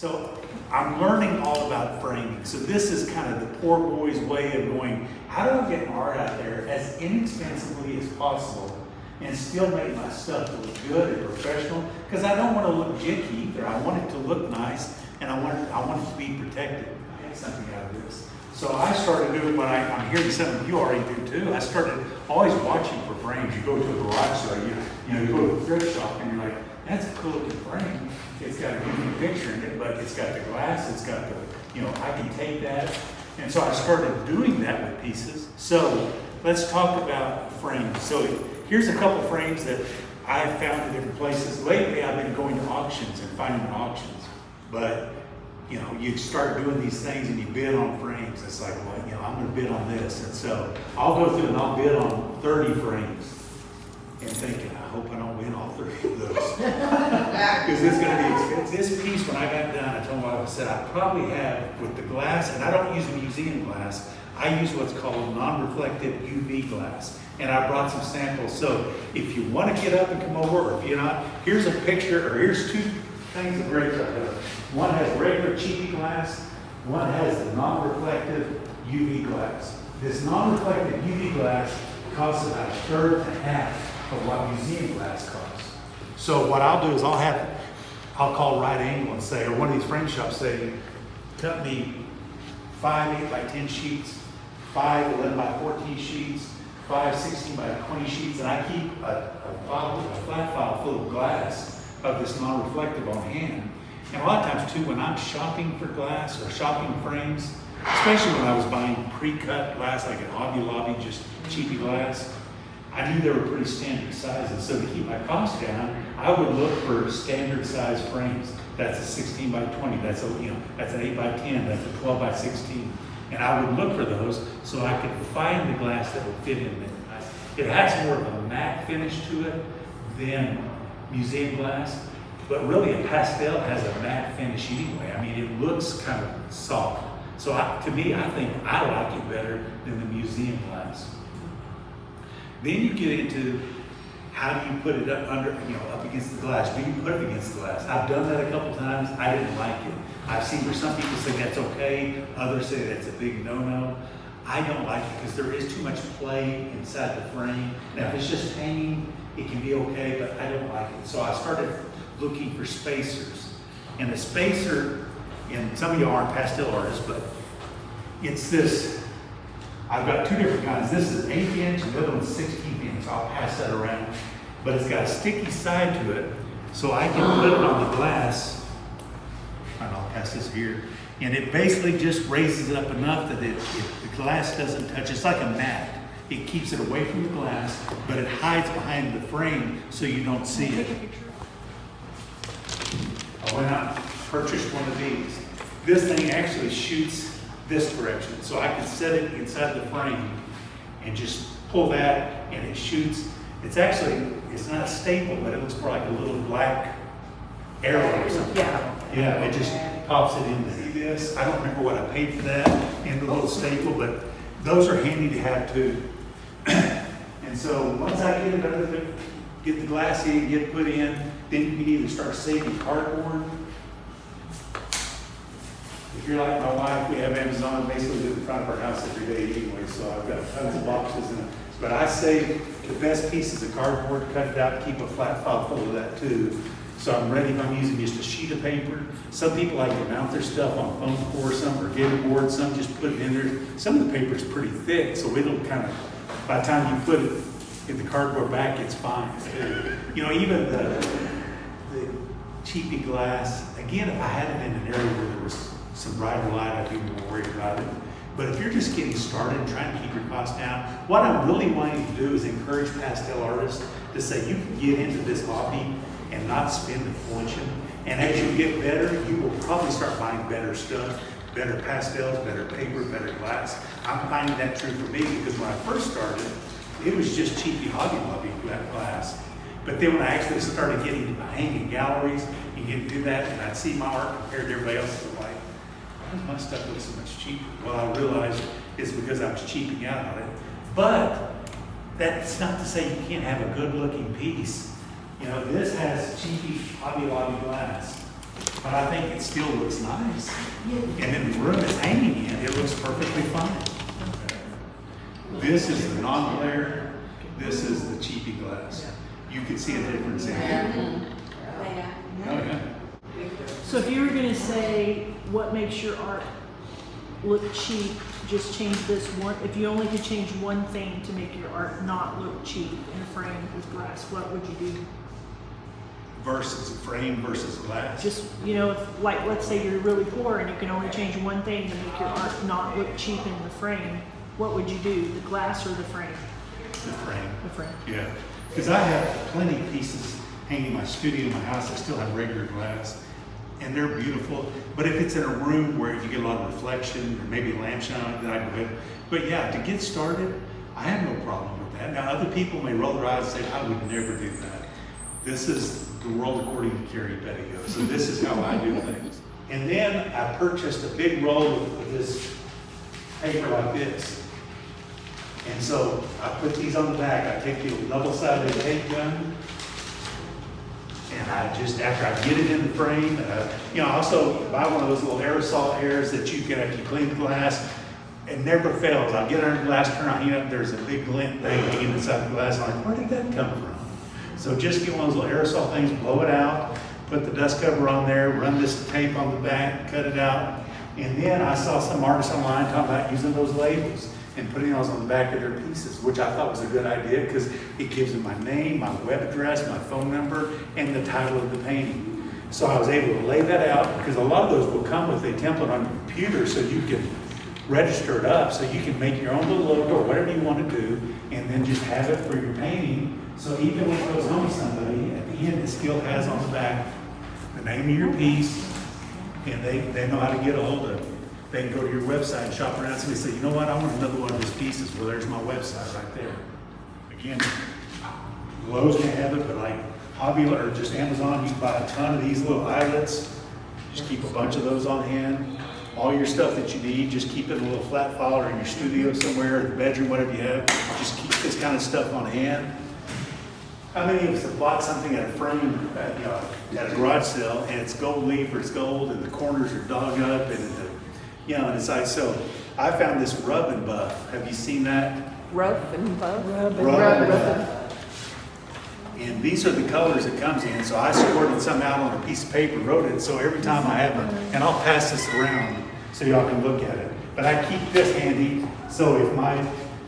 So I'm learning all about framing. So this is kind of the poor boy's way of going, how do I get art out there as inexpensively as possible and still make my stuff look good and professional? Because I don't want to look janky either. I want it to look nice, and I want it to be protected. I get something out of this. So I started doing what I'm hearing some of you already do too. I started always watching for frames. You go to a garage sale, you go to a thrift shop, and you're like, that's a cool looking frame. It's got a good picture in it, but it's got the glass, it's got the, I can take that. And so I started doing that with pieces. So let's talk about frames. So here's a couple frames that I've found in different places. Lately I've been going to auctions and finding auctions. But you start doing these things and you bid on frames. It's like, well, I'm gonna bid on this. And so I'll go through and I'll bid on 30 frames. And thinking, I hope I don't win all 30 of those. Because it's going to be expensive. This piece, when I got done, I told my wife, I said, I probably have, with the glass, and I don't use museum glass, I use what's called non-reflective UV glass. And I brought some samples. So if you want to get up and come over, or if you're not, here's a picture, or here's two things of grapes right there. One has regular cheapy glass, one has the non-reflective UV glass. This non-reflective UV glass costs about 1/3 to half of what museum glass costs. So what I'll do is I'll call Right Angle and say, or one of these frame shops say, cut me 5 8x10 sheets, 5 11 by 14 sheets, 5 16 by 20 sheets, and I keep a flat file full of glass of this non-reflective on hand. And a lot of times too, when I'm shopping for glass or shopping frames, especially when I was buying pre-cut glass like at Hobby Lobby, just cheapy glass, I knew they were pretty standard sizes. So to keep my costs down, I would look for standard size frames. That's a 16 by 20, that's an 8 by 10, that's a 12 by 16. And I would look for those so I could find the glass that would fit in there. It has more of a matte finish to it than museum glass, but really a pastel has a matte finish anyway. I mean, it looks kind of soft. So to me, I think I like it better than the museum glass. Then you get into how do you put it up up against the glass? Do you put it against the glass? I've done that a couple times. I didn't like it. I've seen where some people say that's okay. Others say that's a big no-no. I don't like it because there is too much play inside the frame. Now, if it's just hanging, it can be okay, but I don't like it. So I started looking for spacers. And the spacer, and some of you aren't pastel artists, but it's this. I've got two different kinds. This is 1/8 inch, and the other one's 16 inch. I'll pass that around. But it's got a sticky side to it, so I can put it on the glass. And I'll pass this here. And it basically just raises it up enough that the glass doesn't touch. It's like a mat. It keeps it away from the glass, but it hides behind the frame so you don't see it. I went out and purchased one of these. This thing actually shoots this direction, so I can set it inside the frame and just pull that, and it shoots. It's not a staple, but it looks more like a little black arrow or something. Yeah, it just pops it in. See this? I don't remember what I paid for that and the little staple, but those are handy to have too. And so once I get the glass in, get it put in, then you can either start saving cardboard. If you're like my wife, we have Amazon basically in front of our house every day anyway, so I've got tons of boxes in it. But I save the best pieces of cardboard, cut it out, keep a flat file full of that too. So I'm ready if I'm using just a sheet of paper. Some people like to mount their stuff on foam core, some or game board, some just put it in there. Some of the paper is pretty thick, so it'll kind of, by the time you put it in the cardboard back, it's fine. Even the cheapy glass, again, if I had it in an area where there was some brighter light, I'd be more worried about it. But if you're just getting started and trying to keep your costs down, what I'm really wanting to do is encourage pastel artists to say you can get into this hobby and not spend a fortune. And as you get better, you will probably start buying better stuff, better pastels, better paper, better glass. I'm finding that true for me because when I first started, it was just cheapy Hobby Lobby glass. But then when I actually started getting to hanging galleries and get to do that, and I'd see my art compared to everybody else, I'm like, why does my stuff look so much cheaper? Well, I realized it's because I was cheaping out on it. But that's not to say you can't have a good looking piece. This has cheapy Hobby Lobby glass. but I think it still looks nice. And in the room it's hanging in, it looks perfectly fine. This is the non-glare, this is the cheapy glass. You can see a difference in it. Oh, yeah. So if you were gonna say what makes your art look cheap, just change this one. If you only could change one thing to make your art not look cheap in a frame with glass, what would you do? Versus frame versus glass. Just, you know, if, like, let's say you're really poor and you can only change one thing to make your art not look cheap in the frame, what would you do, the glass or the frame? The frame. The frame. Yeah, because I have plenty of pieces hanging in my studio in my house that still have regular glass, and they're beautiful. But if it's in a room where you get a lot of reflection or maybe lamp shine, then I go ahead. But yeah, to get started, I have no problem with that. Now, other people may roll their eyes and say, I would never do that. This is the world according to Terry Pedigo. So this is how I do things. And then I purchased a big roll of this paper like this. And so I put these on the back. I take the double-sided tape gun, and I just, after I get it in the frame, you know, I also buy one of those little aerosol airs that you can, after you clean the glass, it never fails. I'll get under the glass, turn on, there's a big glint thing hanging inside the glass. I'm like, where did that come from? So just get one of those little aerosol things, blow it out, put the dust cover on there, run this tape on the back, cut it out. And then I saw some artists online talking about using those labels and putting those on the back of their pieces, which I thought was a good idea because it gives them my name, my web address, my phone number, and the title of the painting. So I was able to lay that out because a lot of those will come with a template on your computer so you can register it up so you can make your own little logo or whatever you want to do and then just have it for your painting. So even when it goes home to somebody, at the end it still has on the back the name of your piece, and they know how to get a hold of it. They can go to your website and shop around and say, you know what, I want another one of these pieces. Well, there's my website right there. Again, Lowe's can have it, but like Hobby or just Amazon, you can buy a ton of these little eyelets. Just keep a bunch of those on hand. All your stuff that you need, just keep it in a little flat file or in your studio somewhere, or the bedroom, whatever you have. Just keep this kind of stuff on hand. How many of us have bought something at a frame, at a garage sale, and it's gold leaf or it's gold, and the corners are dug up, and and it's like, so I found this rub and buff. Have you seen that? Rub and buff? Rub and buff. And these are the colors it comes in. So I scored some out on a piece of paper, wrote it. So every time I have and I'll pass this around so y'all can look at it. But I keep this handy. So if my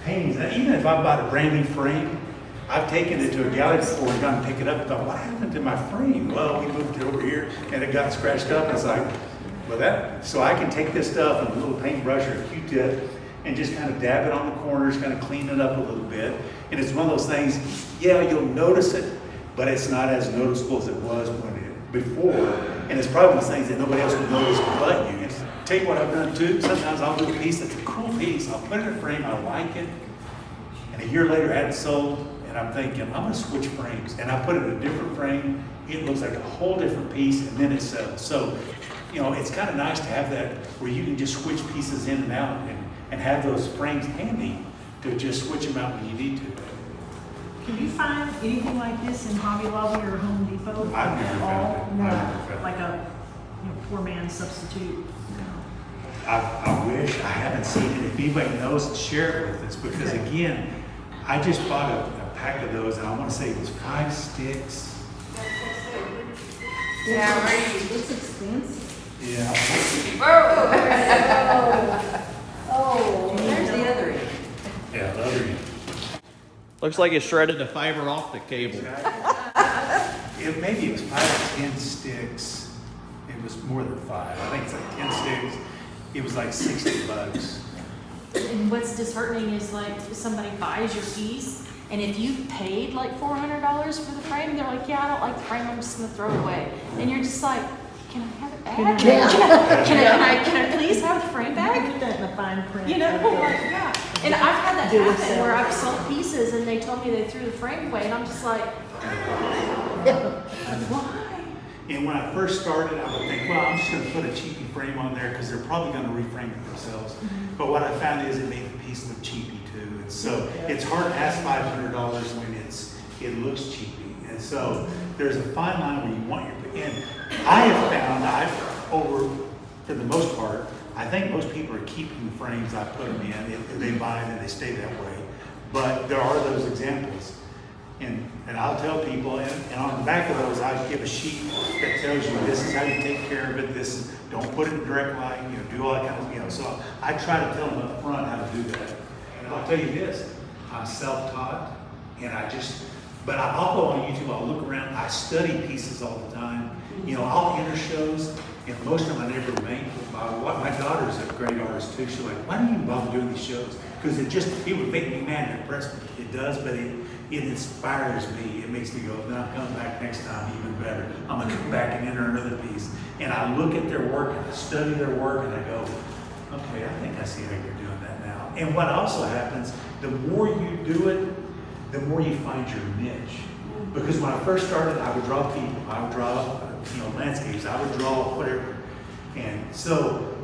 paintings, even if I bought a brand new frame, I've taken it to a gallery before and gone and pick it up and thought, what happened to my frame? Well, we moved it over here and it got scratched up. And it's like, well, so I can take this stuff and a little paintbrush or a Q-tip and just kind of dab it on the corners, kind of clean it up a little bit. And it's one of those things, you'll notice it, but it's not as noticeable as it was before. And it's probably one of those things that nobody else would notice but you. And tell you what I've done too, sometimes I'll do a piece that's a cool piece, I'll put it in a frame, I like it, and a year later it hadn't sold, and I'm thinking, I'm gonna switch frames. And I put it in a different frame, it looks like a whole different piece, and then it sells. So, it's kind of nice to have that where you can just switch pieces in and out and have those frames handy to just switch them out when you need to. Can you find anything like this in Hobby Lobby or Home Depot? I've never found it. No, I've never found it. like a poor man's substitute. I wish. I haven't seen it. If anybody knows, share it with us because again, I just bought a pack of those and I want to say it was 5 sticks. Yeah, right. It's expensive. Yeah. Oh, there's the other end. Yeah, the other end. Looks like it shredded the fiber off the cable. Maybe it was 5 or 10 sticks. It was more than 5. I think it's like 10 sticks. It was like $60. And what's disheartening is like somebody buys your piece, and if you paid like $400 for the frame, they're like, yeah, I don't like the frame, I'm just gonna throw it away. And you're just like, can I have it back? Can I please have the frame back? Put that in the fine print. Like, yeah. And I've had that happen where I've sold pieces and they told me they threw the frame away, and I'm just like, why? And when I first started, I would think, well, I'm just going to put a cheapy frame on there because they're probably going to reframe it themselves. Mm-hmm. But what I found is it made the piece look cheapy too. And so it's hard to ask $500 when it looks cheapy. And so there's a fine line where you want your, and I have found, for the most part, I think most people are keeping the frames I put them in. If they buy them and they stay that way. But there are those examples. And I'll tell people, and on the back of those, I give a sheet that tells you this is how you take care of it. Don't put it in direct light, do all that kind of, so I try to tell them up front how to do that. And I'll tell you this, I'm self-taught, and but I'll go on YouTube, I'll look around, I study pieces all the time. I'll enter shows, and most of them I never make. My daughter's a great artist too. She's like, why do you bother doing these shows? Because it would make me mad and depress me. It does, but it inspires me. It makes me go, then I'll come back next time even better. I'm gonna come back and enter another piece. And I look at their work, and I study their work, and I go, okay, I think I see how you're doing that now. And what also happens, the more you do it, the more you find your niche. Because when I first started, I would draw people, I would draw landscapes, I would draw whatever. And so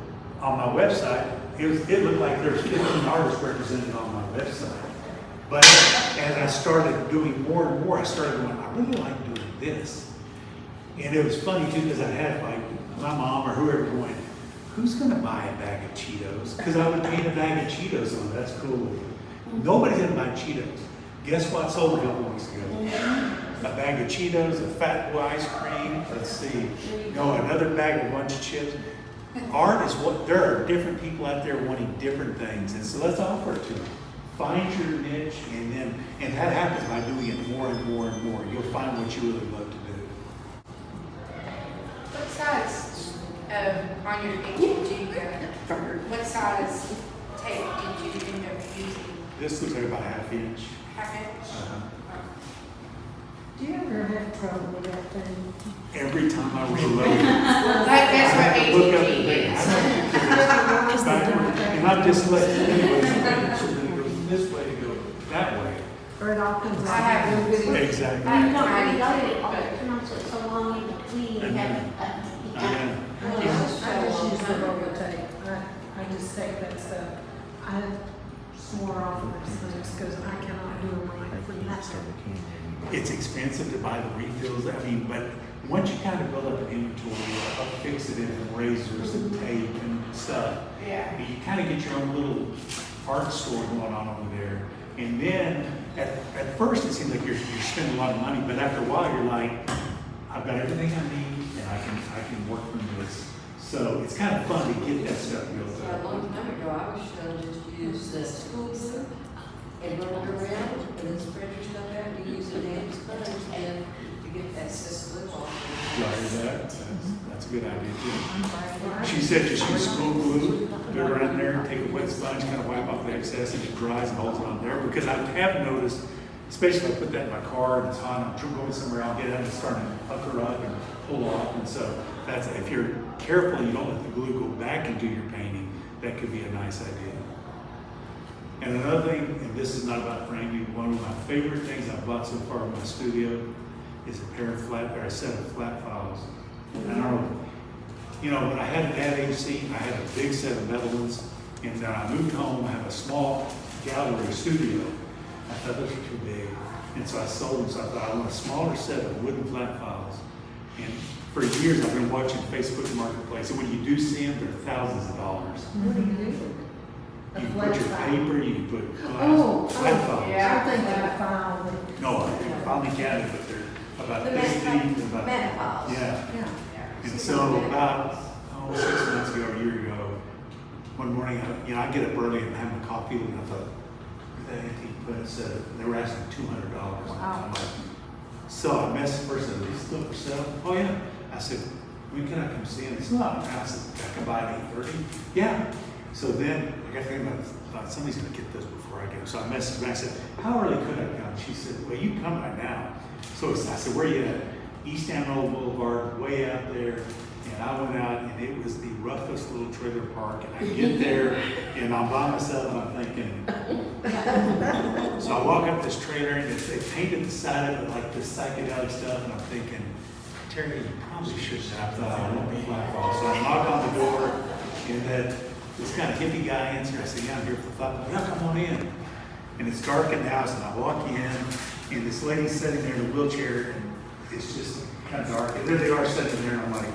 on my website, it looked like there's 15 artists represented on my website. But as I started doing more and more, I started going, I really like doing this. And it was funny too, because I had like my mom or whoever going, who's gonna buy a bag of Cheetos? Because I would paint a bag of Cheetos on, that's cool. Nobody's gonna buy Cheetos. Guess what sold a couple weeks ago? A bag of Cheetos, a Fat Boy ice cream, let's see, another bag of a bunch of chips. Art is there are different people out there wanting different things, and so let's offer it to them. Find your niche, and that happens by doing it more and more and more. You'll find what you really love to do. What size on your page did you go? What size tape did you end up using? This looks like about ½ inch. Half inch? Do you ever have trouble with that thing? Every time I reload it, That's what I look up ATG and think, is. I don't think and I just let anyways, so then it goes this way, to go that way. Or it all comes I have out? really- Exactly. I You don't have reload tiny it, all tape, it comes with so long in between, you have, I just use the roller tape. I just take that stuff. I swore off of those things because I cannot do them right from that stuff. It's expensive to buy the refills, but once you kind of build up an inventory of fixatives and razors and tape and stuff, Yeah. you kind of get your own little art store going on over there. And then at first it seems like you're spending a lot of money, but after a while you're like, I've got everything I need and I can work from this. So it's kind of fun to get that stuff built A up. long time ago, I was shown just use the school glue and run it around and then spread your stuff out. You use a damn sponge and to get that glue off. Right, that's a good idea too. She said just use school glue, go around there, take a wet sponge, kind of wipe off the excess, and it dries and holds it on there. Because I have noticed, especially if I put that in my car and it's hot, I'm going somewhere, I'll get it and it's starting to pucker up and pull off. And so if you're careful, you don't let the glue go back into your painting, that could be a nice idea. And another thing, and this is not about framing, one of my favorite things I've bought so far in my studio is a set of flat files. And I don't know, when I had an ad agency, I had a big set of metal ones, and then I moved home, I have a small gallery studio. I thought those were too big, and so I sold them, so I thought I want a smaller set of wooden flat files. And for years, I've been watching Facebook Marketplace, and when you do see them, they're thousands of dollars. What do you do? A You can flat put your file. paper, you can put glass, Oh, flat files. yeah. I think I found No, I finally got it, but they're about The this deep. and about- Manifolds. Yeah, yeah. and so about 6 months ago, a year ago, one morning, I get up early and have my coffee, and I thought, the antique press, they were asking $200. I'm like, so I messaged the person, is it still for sale? Oh yeah. I said, when can I come see it? It's not. I said, I can buy it at 8:30. Yeah. So then I got thinking about somebody's gonna get this before I get it. So I messaged her and I said, how early could I come? She said, well, you can come right now. So I said, where are you at? East Amarillo Boulevard, way out there. And I went out and it was the roughest little trailer park. And I get there and I'm by myself and I'm thinking, so I walk up this trailer and they painted the side of it like this psychedelic stuff. And I'm thinking, Terry, you probably should have thought I won't be flat fall. So I knock on the door and this kind of hippie guy answered. I said, yeah, I'm here for flat fall. Yeah, come on in. And it's dark in the house and I walk in and this lady's sitting there in a wheelchair and it's just, kind of dark, and there they are sitting there, and I'm like,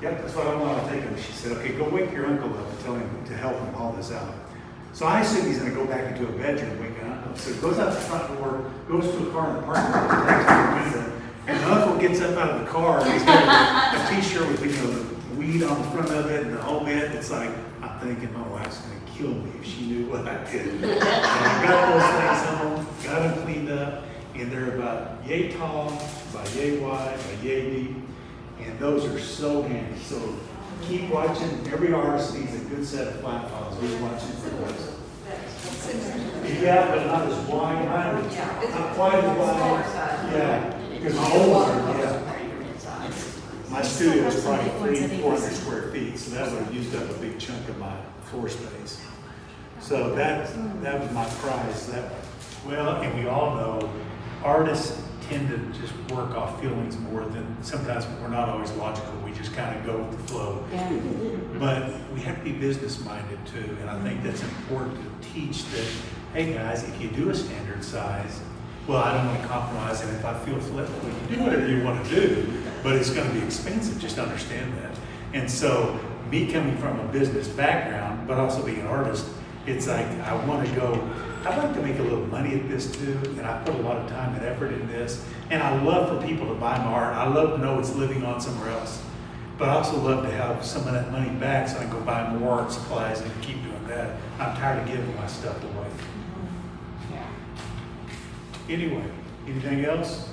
yep, that's what I want, I'll take them. She said, okay, go wake your uncle up and tell him to help him haul this out. So I assume he's gonna go back into a bedroom, wake an uncle. So he goes out the front door, goes to a car in the parking lot, taps on the window, and the uncle gets up out of the car, and he's got a t-shirt with, you know, the weed on the front of it and the whole bit. It's like, I'm thinking my wife's gonna kill me if she knew what I did. And I got those things home, got them cleaned up, and they're about yay tall, by yay wide, by yay deep, and those are so handy. So keep watching. Every artist needs a good set of flat files. We're watching for those. Yeah, but not as wide. Not quite as wide. Yeah, because my old one, yeah. My studio is probably 400 square feet, so that would have used up a big chunk of my floor space. So that was my prize. And we all know artists tend to just work off feelings more than, sometimes we're not always logical. We just kind of go with the flow. Yeah. But we have to be business minded too, and I think that's important to teach that, hey guys, if you do a standard size, well, I don't want to compromise, and if I feel flexible, you do whatever you want to do, but it's going to be expensive, just understand that. And so, me coming from a business background, but also being an artist, it's like, I want to go, I'd like to make a little money at this too, and I put a lot of time and effort in this, and I love for people to buy my art. I love to know it's living on somewhere else, but I also love to have some of that money back so I can go buy more art supplies and keep doing that. I'm tired of giving my stuff away. Anyway, anything else?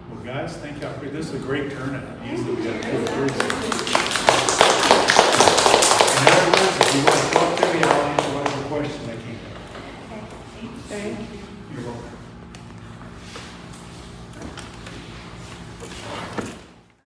Well, guys, thank y'all. This is a great turnout. Usually we got 4 3.